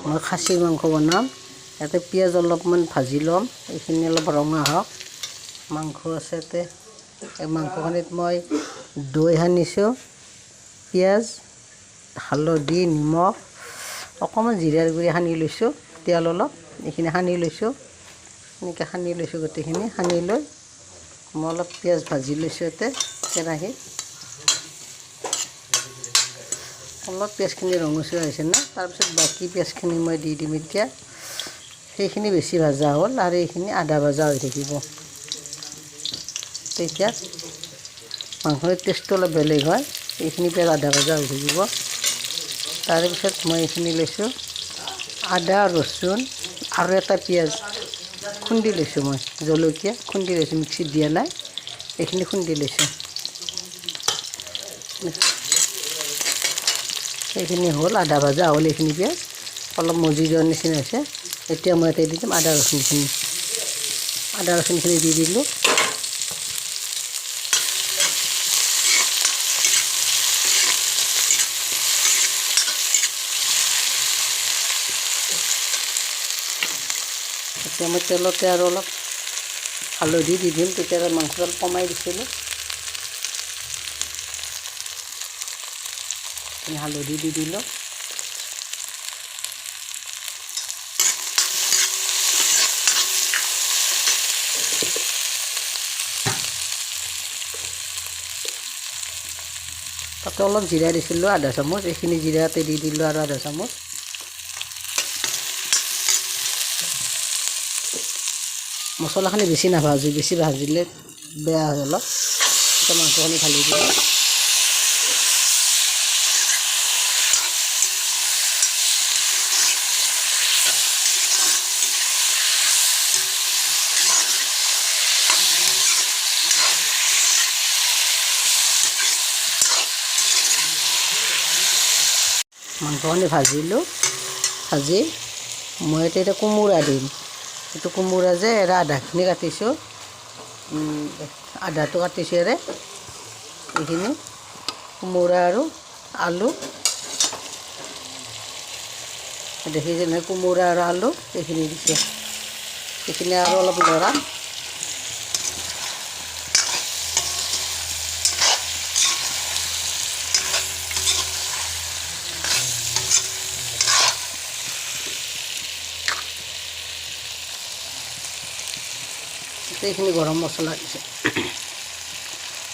মই খাচীৰ মাংস বনাম। ইয়াতে পিঁয়াজ অলপমান ভাজি ল'ম, এইখিনি অলপ ৰঙা হওক। মাংস আছে ইয়াতে, এই মাংসখিনিত মই দৈ সানিছোঁ, পিঁয়াজ, হালধি, নিমখ, অকণমান জিৰাৰ গুড়ি সানি লৈছোঁ, তেল অলপ, এইখিনি সানি লৈছোঁ। এনেকৈ সানি লৈছোঁ গোটেইখিনি। সানি লৈ মই অলপ পিঁয়াজ ভাজি লৈছোঁ ইয়াতে কেৰাহীত। অলপ পিঁয়াজখিনি ৰঙচুৱা হৈছে না, তাৰপিছত বাকী পিঁয়াজখিনি মই দি দিম এতিয়া। সেইখিনি বেছি ভাজা হ'ল আৰু এইখিনি আধা ভাজা হৈ থাকিব। তেতিয়া মাংসৰ টেষ্টটো অলপ বেলেগ হয়। এইখিনি পিঁয়াজ আধা ভাজা হৈ থাকিব। তাৰপিছত মই এইখিনি লৈছোঁ আদা, ৰচুন আৰু এটা পিঁয়াজ খুন্দি লৈছোঁ। মই জলকীয়া খুন্দি লৈছোঁ, মিক্সিত দিয়া নাই, এইখিনি খুন্দি লৈছোঁ। এইখিনি হ'ল, আধা ভাজা হ'ল এইখিনি পিঁয়াজ, অলপ মজি যোৱাৰ নিচিনা হৈছে। এতিয়া মই ইয়াতে দি দিম আদা ৰচুনখিনি। আদা ৰচুনখিনি দি দিলোঁ। এতিয়া মই তেলতে আৰু অলপ হালধি দি দিম, তেতিয়া মাংস অলপ কমাই দিছিলোঁ। হালধি দি দিলোঁ। তাতে অলপ জিৰা দিছিলোঁ আধা চামুচ, এইখিনি জিৰাতে দি দিলোঁ আৰু আধা চামুচ। মছলাখিনি বেছি নাভাজোঁ, বেছি ভাজিলে বেয়া হয় অলপ। এতিয়া মাংসখিনি ঢালি দিলোঁ। মাংসখিনি ভাজিলোঁ। ভাজি মই এতিয়া কোমোৰা দিম। এইটো কোমোৰা যে এৰা আধাখিনি কাটিছোঁ, আধাটো কাটিছোঁ এৰে। এইখিনি কোমোৰা আৰু আলু দেখিছে নহয়, কোমোৰা আৰু আলু এইখিনি দিছোঁ। এইখিনি আৰু অলপ লৰাম। এইখিনি গৰম মছলা দিছোঁ।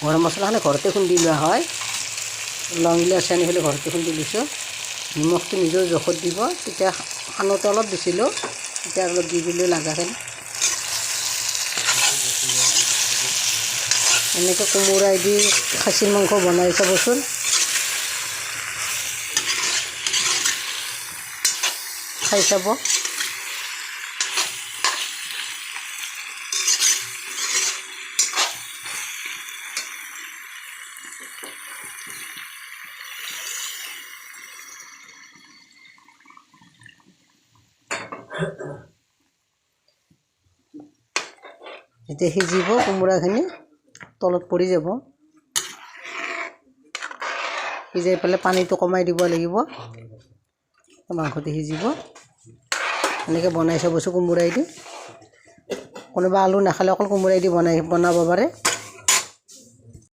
গৰম মছলাখিনি ঘৰতে খুন্দি লোৱা হয়, লং ইলাচি আনি পেলাই ঘৰতে খুন্দি লৈছোঁ। নিমখটো নিজৰ জোখত দিব। তেতিয়া সানোতে অলপ দিছিলোঁ, এতিয়া অলপ দি দিলোঁ লগাখিনি। এনেকৈ কোমোৰাই দি খাচীৰ মাংস বনাই চাবচোন। খাই চাব। এতিয়া সিজিব, কোমোৰাখিনি তলত পৰি যাব। সিজাই পেলাই পানীটো কমাই দিব লাগিব, মাংসটো সিজিব। এনেকৈ বনাই চাবচোন কোমোৰাই দি। কোনোবা আলু নাখালে অকল কোমোৰাই দি বনাব পাৰে।